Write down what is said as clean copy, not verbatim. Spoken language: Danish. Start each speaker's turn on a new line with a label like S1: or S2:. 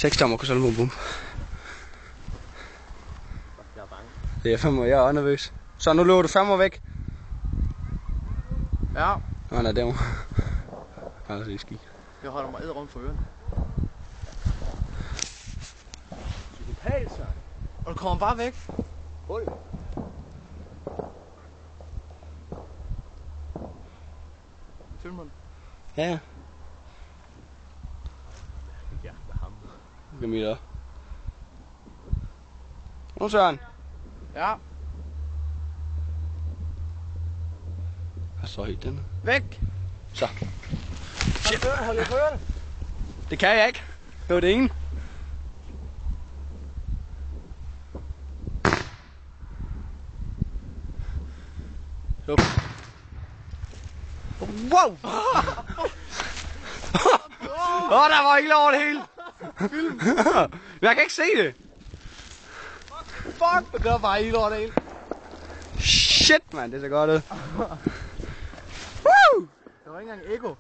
S1: 6 tommer kunne sælge på bum.
S2: Jeg er bange.
S1: Det er fandme, jeg er også nervøs. Så nu løber du fandme væk.
S2: Ja.
S1: Nej, derovre. Altså, det er ski.
S2: Jeg holder mig rundt for ørerne.
S3: Psykopat, så.
S2: Og du kommer bare væk.
S3: Hul.
S2: Følg mig.
S1: Ja.
S3: Ja, med ham.
S1: Det er mit også. Nu Søren.
S2: Ja.
S1: Jeg står helt den.
S2: Væk.
S1: Så.
S3: Shit. Hold i ørerne.
S1: Det kan jeg ikke. Det var det ene. Så. Wow! Der var ikke over det hele. Jeg kan ikke se det.
S2: Fuck, der var i lort af.
S1: Shit, mand, det ser godt ud.
S2: Der var ikke engang ekko.